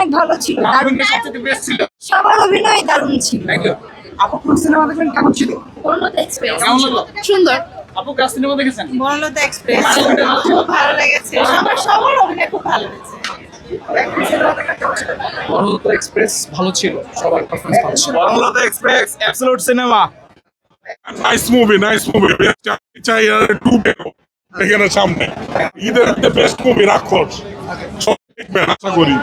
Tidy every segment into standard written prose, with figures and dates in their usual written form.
অনেক ভালো ছিল, দারুণ সবচেয়ে বেস্ট ছিল। সবার অভিনয় দারুণ ছিল। আপু কোন সিনেমা দেখলেন, কেমন ছিল? বনলতা এক্সপ্রেস কেমন লাগলো? সুন্দর। আপু কাজ সিনেমা দেখেছেন? বনলতা এক্সপ্রেস খুব ভালো লেগেছে, সবার অভিনয় খুব ভালো লেগেছে। বনলতা এক্সপ্রেস ভালো ছিল, সবার পারফরম্যান্স ভালো ছিল। Bonolota express absolute cinema. Nice movie, nice movie. চাই আর টু দেখো এখানে সামনে। ঈদের বেস্ট মুভি রাক্ষস। সব দেখবেন আশা করি।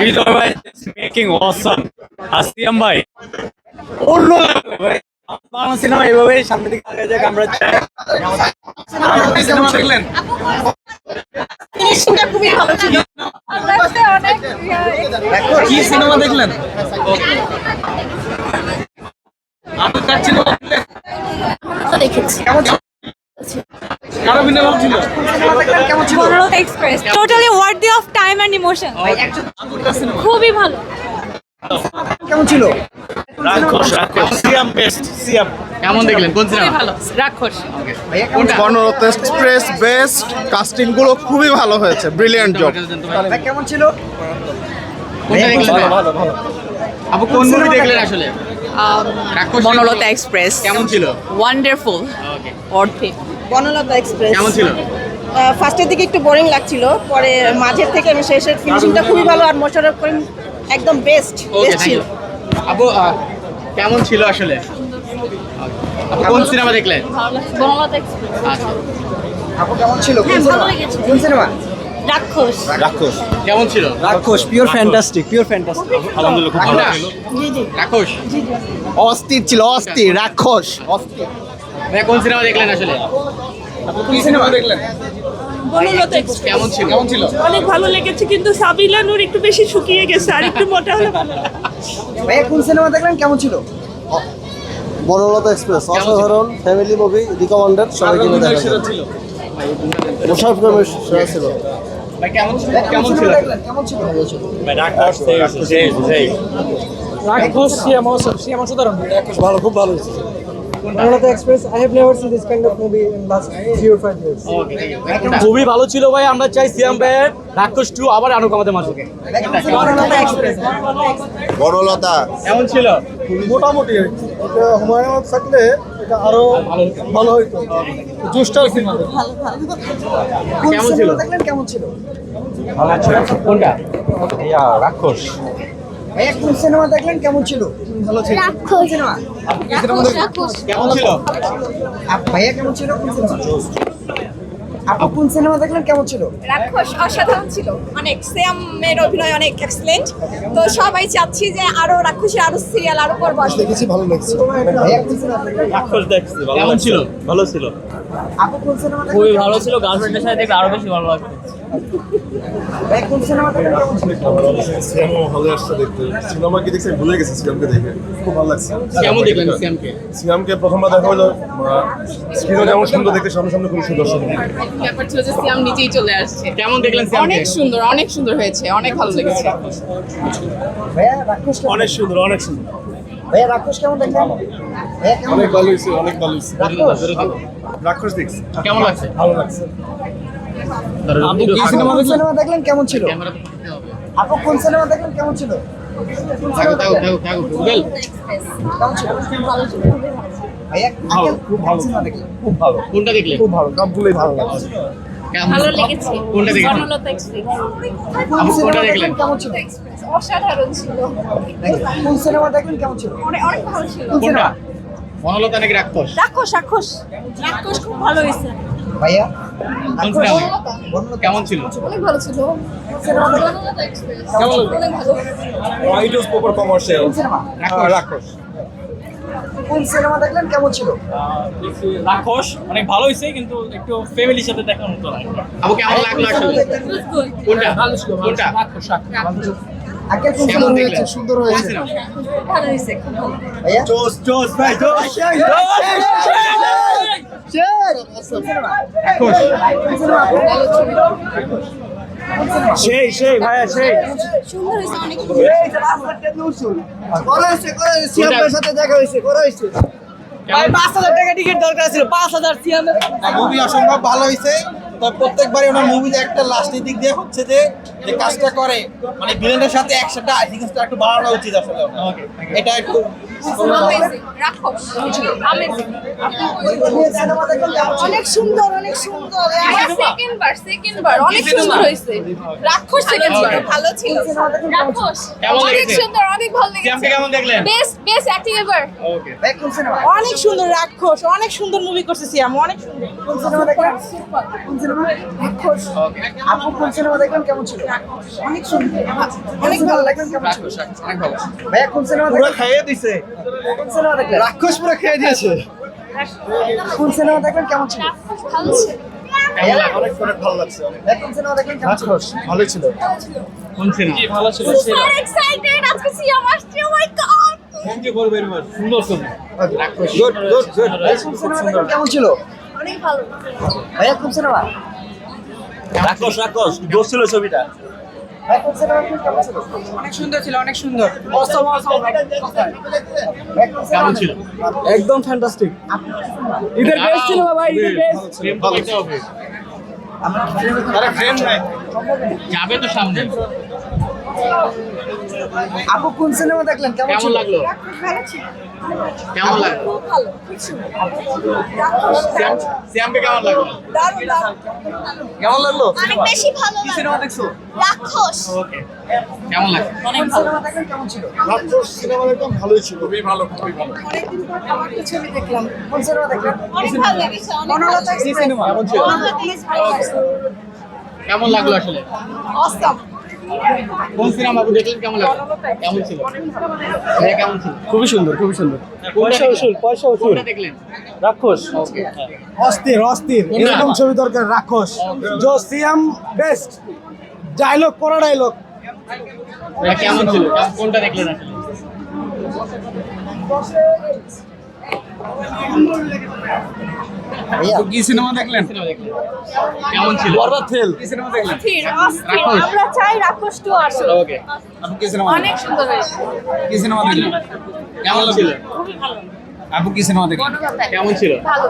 হৃদয় ভাই মেকিং অসাম। আসিয়াম ভাই অন্য level ভাই। বাংলা সিনেমা এভাবেই সামনের দিকে আগে যাক আমরা চাই। সিনেমা দেখলেন? ফিনিশিংটা খুবই ভালো ছিল। অনেক কি সিনেমা দেখলেন? আপু কাজ ছিল দেখলেন? দেখেছি। কার অভিনয় ভালো ছিল? কেমন ছিল? Bonolota express totally worthy of time and emotion. আপুর কাজ সিনেমা খুবই ভালো। কেমন ছিল? রাক্ষস রাক্ষস সিয়াম বেস্ট সিয়াম। কেমন দেখলেন? কোন সিনেমা? ভালো রাক্ষস। বনলতা এক্সপ্রেস বেস্ট, কাস্টিং গুলো খুবই ভালো হয়েছে, ব্রিলিয়ান্ট জব। ভাই কেমন ছিল? কোনটা দেখলেন? ভালো ভালো। আপু কোন মুভি দেখলেন আসলে? রাক্ষস বনলতা এক্সপ্রেস কেমন ছিল? Wonderful worthy. বনলতা এক্সপ্রেস কেমন ছিল? ফার্স্টের দিকে একটু বোরিং লাগছিল, পরে মাঝের থেকে আমি শেষের ফিনিশিংটা খুবই ভালো, আর মোশাররফ করিম একদম বেস্ট ওকে বেস্ট ছিল। আপু কেমন ছিল আসলে? আপু কোন সিনেমা দেখলেন? বনলতা এক্সপ্রেস। আচ্ছা আপু কেমন ছিল? কোন ভালো সিনেমা? লেগেছে। কোন সিনেমা? রাক্ষস রাক্ষস কেমন ছিল? রাক্ষস পিওর ফ্যান্টাস্টিক পিওর ফ্যান্টাস্টিক। আলহামদুলিল্লাহ খুব ভালো ছিল। রাক্ষস অস্থির ছিল, অস্থির রাক্ষস অস্থির। ভাই কোন সিনেমা দেখলেন আসলে? আপু কোন সিনেমা দেখলেন? বনলতা এক্সপ্রেস কেমন ছিল? কেমন ছিল? অনেক ভালো লেগেছে, কিন্তু সাবিলা নূর একটু বেশি শুকিয়ে গেছে, আর একটু মোটা হলে ভালো। ভাই কোন সিনেমা দেখলেন, কেমন ছিল? বনলতা এক্সপ্রেস অসাধারণ ফ্যামিলি মুভি, রিকমেন্ডেড সবাইকে নিয়ে দেখা সেটা যায়। ছিল। মোশাররফ করিমের সেরা ছিল। ভাই কেমন ছিল? ভাই কেমন ছিল? সিনেমা দেখলেন, কেমন ছিল? রাক্ষস সেই রাক্ষস সিয়াম অসাধারণ। রাক্ষস ভালো, খুব ভালো হয়েছে। Bangladesh Express, I have never seen this kind of movie in last 3 or 5 years. ওকে ঠিক আছে। খুবই ভালো ছিল ভাই, আমরা চাই সিয়াম ভাইয়ের রাক্ষস 2 আবার আনুক আমাদের মাঝে। বনলতা এক্সপ্রেস। বনলতা কেমন ছিল? মোটামুটি এটা হুমায়ুন আহমেদ থাকলে এটা আরো ভালো হইতো। Zoster cinema. কোন কেমন ছিল? সিনেমা দেখলেন, কেমন ছিল? কোনটা? রাক্ষস ভাই কোন সিনেমা দেখলেন, কেমন ছিল? ভালো ছিল। কোন সিনেমা? কেমন ছিল? ভাইয়া কেমন ছিল? কোন সিনেমা? আপু কোন সিনেমা দেখলেন, কেমন ছিল? রাক্ষস অসাধারণ ছিল, অনেক সিয়ামের অভিনয় অনেক এক্সেলেন্ট। তো সবাই চাচ্ছি যে আরো রাক্ষসের আরো সিরিয়াল আরো পর্ব আসবে। দেখেছি, ভালো লাগছে। ভাইয়া কোন সিনেমা দেখলেন? রাক্ষস দেখছি ভালো কেমন ছিল? ভালো ছিল। আপু কোন সিনেমা দেখলেন? খুবই ভালো ছিল, গার্লফ্রেন্ডের সাথে দেখলে আরো বেশি ভালো লাগবে। ভাই কোন সিনেমা দেখলেন, কেমন ছিল? সিনেমা ভালো আসছে দেখতে। সিনেমা কি দেখছি ভুলে গেছি, সিনেমাকে দেখে খুব ভালো লাগছে। কেমন দেখলেন সিএমকে? সিনেমাকে প্রথমবার দেখা হলো, স্ক্রিনও যেমন সুন্দর দেখতে, সামনে সামনে খুব সুন্দর সুন্দর। ব্যাপার ছিল যে সিয়াম নিজেই চলে আসছে। কেমন দেখলেন সিএমকে? অনেক সুন্দর হয়েছে, অনেক ভালো লেগেছে। ভাইয়া রাক্ষস কেমন? অনেক সুন্দর, অনেক সুন্দর। ভাইয়া রাক্ষস কেমন দেখলেন? ভাইয়া কেমন? অনেক ভালো হয়েছে, অনেক ভালো হয়েছে। রাক্ষস দেখছি, কেমন লাগছে? ভালো লাগছে। আপু কি আপু সিনেমা কোন দেখলেন? সিনেমা দেখলেন, কেমন ছিল? ক্যামেরা তো করতে হবে। আপু কোন সিনেমা দেখলেন, কেমন ছিল? থাকো গুগল। কেমন ছিল? ভাইয়া আঙ্কেল খুব ভালো সিনেমা দেখলেন। খুব ভালো, কোনটা দেখলেন? খুব ভালো, সবগুলোই ভালো লাগছে। কেমন? ভালো লেগেছে। কোনটা দেখলেন? বনলতা এক্সপ্রেস কোন আপু সিনেমা কোনটা দেখলেন, দেখলেন? কেমন ছিল? অসাধারণ ছিল, কোন সিনেমা দেখলেন, কেমন ছিল? অনেক ভালো ছিল। কোন কোনটা? সিনেমা? বনলতা নাকি রাক্ষস? রাক্ষস রাক্ষস খুব ভালো হয়েছে। ভাইয়া কোন সিনেমা? কেমন ছিল? অনেক ভালো ছিল। সিনেমা দেখলেন? কেমন লাগলো? অনেক ভালো। ইট ওয়াজ প্রপার কমার্শিয়াল। কোন সিনেমা? রাক্ষস। কোন সিনেমা দেখলেন, কেমন ছিল? রাক্ষস অনেক ভালো হয়েছে, কিন্তু একটু ফ্যামিলির সাথে দেখার মতো লাগে। আপু কেমন লাগলো আসলে? কোনটা? কোনটা? আঙ্কেল কোন কেমন সিনেমা দেখলেন? সুন্দর হয়েছে? ভালো হয়েছে, খুব ভালো। ভাইয়া জোস ভাই জোস। সেই ভাইয়া সেই। সুন্দর হয়েছে অনেক। সিয়ামের সাথে দেখা হয়েছে, করা হয়েছে। ভাই 5,000 টাকা টিকিট দরকার ছিল, 5,000 সিয়াম। মুভি অসম্ভব ভালো হয়েছে। তো প্রত্যেকবারই ওনার মুভিতে একটা লাস্টের দিক দিয়ে হচ্ছে যে যে কাজটা করে মানে ভিলেনের সাথে একসাথে সিকোয়েন্সটা একটু বাড়ানো উচিত আসলে এটা একটু Amazing, রাক্ষস Amazing. সিনেমা দেখলেন কেমন ছিল? অনেক সুন্দর অনেক সুন্দর সেকেন্ড বার অনেক সুন্দর হয়েছে রাক্ষস সেকেন্ড বার ভালো ছিল রাক্ষস কেমন অনেক লেগেছে? সুন্দর অনেক ভালো লেগেছে সিয়ামকে কেমন দেখলেন? বেস্ট অ্যাক্টিং এভার ভাই কোন সিনেমা? অনেক সুন্দর রাক্ষস অনেক সুন্দর মুভি করছে সিয়াম অনেক সুন্দর কোন সিনেমা দেখলেন? কোন সিনেমা? রাক্ষস। আপু কোন সিনেমা দেখলেন কেমন ছিল? অনেক সুন্দর অনেক ভালো লাগলেন কেমন ছিল? অনেক ভালো ভাইয়া কোন সিনেমা পুরো দেখলেন? খাইয়ে দিছে কোন সিনেমা দেখলেন? রাক্ষস পুরো খেয়ে দিয়েছে কোন সিনেমা দেখলেন কেমন ছিল? ভালো ছিল অনেক ভালো লাগছে ভাই কোন সিনেমা দেখলেন কেমন ছিল? ভালো ছিল কোন সিনেমা ভালো ছিল সুপার এক্সাইটেড আজকে সিয়াম আসছে oh my god thank you for very much সুন্দর ছবি রাক্ষস গুড ভাই কোন সিনেমা দেখলেন কেমন ছিল? অনেক ভালো ভাইয়া কোন সিনেমা? রাক্ষস দোষ ছিল ছবিটা। ভাই কোন সিনেমা দেখলেন কেমন ছিল? অনেক সুন্দর ছিল অনেক সুন্দর ভাই কোন সিনেমা ছিল একদম ফ্যান্টাস্টিক। ঈদের বেস্ট ছিল বাবা ঈদের বেস্ট ফ্রেম তো করতে হবে আরে ফ্রেম নাই যাবে তো সামনে আপু কোন সিনেমা দেখলেন কেমন কেমন ছিল? লাগলো ভালো ছিল কেমন লাগলো খুব ভালো সিয়ামকে কেমন লাগলো দারুণ দারুণ কেমন লাগলো অনেক বেশি ভালো কি সিনেমা দেখছো রাক্ষস ওকে কেমন লাগলো কোন সিনেমা দেখলেন কেমন ছিল? রাক্ষস সিনেমা একদম ভালোই ছিল খুবই ভালো খুবই ভালো অনেকদিন পর আমার একটা ছবি দেখলাম কোন সিনেমা দেখলেন? অনেক ভালো লেগেছে অনেক বনলতা এক্সপ্রেস কেমন ছিল কেমন লাগলো আসলে অসম কোন সিনেমা আপনি দেখলেন কেমন লাগলো কেমন ছিল ভাইয়া কেমন ছিল খুবই সুন্দর পয়সা উসুল কোনটা দেখলেন রাক্ষস। ওকে অস্থির এরকম ছবি দরকার রাক্ষস জো সিএম বেস্ট ডায়লগ পড়া ডায়লগ ভাইয়া কেমন ছিল কোনটা দেখলেন আসলে ভাইয়া কি সিনেমা দেখলেন কেমন ছিল বরবাদ ফেল কি সিনেমা দেখলেন রাক্ষস আমরা চাই রাক্ষস টু আসুক ওকে আপনি কি সিনেমা অনেক সুন্দর হয়েছে কি সিনেমা দেখলেন কেমন ছিল আপু কি সিনেমা দেখলেন কেমন ছিল ভালো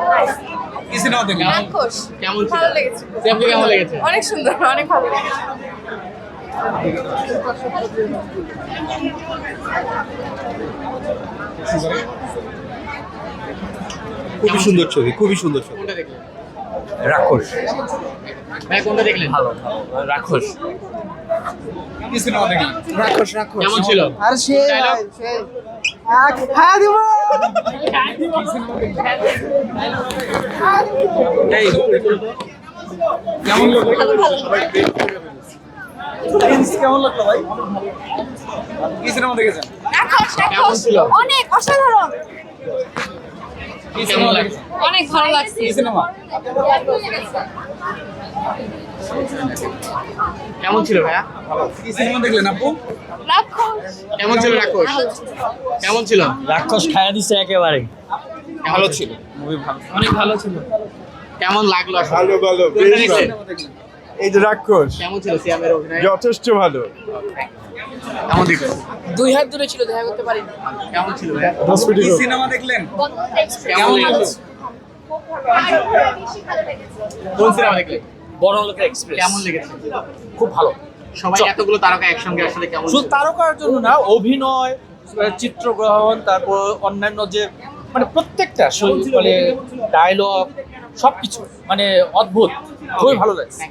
কি সিনেমা দেখলেন রাক্ষস কেমন ছিল ভালো লেগেছে আপনি কেমন লেগেছে অনেক সুন্দর অনেক ভালো লেগেছে খুবই সুন্দর ছবি খুবই সুন্দর ছবি। কোনটা দেখলেন রাক্ষস ভাই কোনটা দেখলেন ভালো রাক্ষস। কি সিনেমা দেখলেন রাক্ষস কেমন ছিল আর সে Dialogue? হ্যাঁ দিব এই কেমন লাগলো কেমন লাগলো ভাই কি সিনেমা দেখেছেন রাক্ষস কেমন ছিল? অনেক অসাধারণ কি সিনেমা লাগছে অনেক ভালো লাগছে কি সিনেমা কেমন ছিল ভাইয়া কি সিনেমা দেখলেন আপু রাক্ষস কেমন ছিল রাক্ষস কেমন ছিল রাক্ষস খায়া দিছে একেবারে। ভালো ছিল মুভি ভালো অনেক ভালো ছিল কেমন লাগলো আসলে? ভালো ভালো কোনটা বেশ দেখলেন? ভালো এই যে রাক্ষস কেমন ছিল সিয়ামের অভিনয় যথেষ্ট ভালো কেমন দেখলেন দুই হাত দূরে ছিল দেখা করতে পারিনি কেমন ছিল ভাইয়া হসপিটাল কি সিনেমা দেখলেন কেমন লাগলো কোন সিনেমা দেখলেন বনলতা এক্সপ্রেস। কেমন লেগেছে খুব ভালো। সবাই এতগুলো তারকা একসঙ্গে আসলে কেমন শুধু তারকার জন্য না, অভিনয়, চিত্রগ্রহণ, তারপর অন্যান্য যে মানে প্রত্যেকটা মানে ডায়লগ সবকিছু মানে অদ্ভুত, খুবই ভালো লাগছে।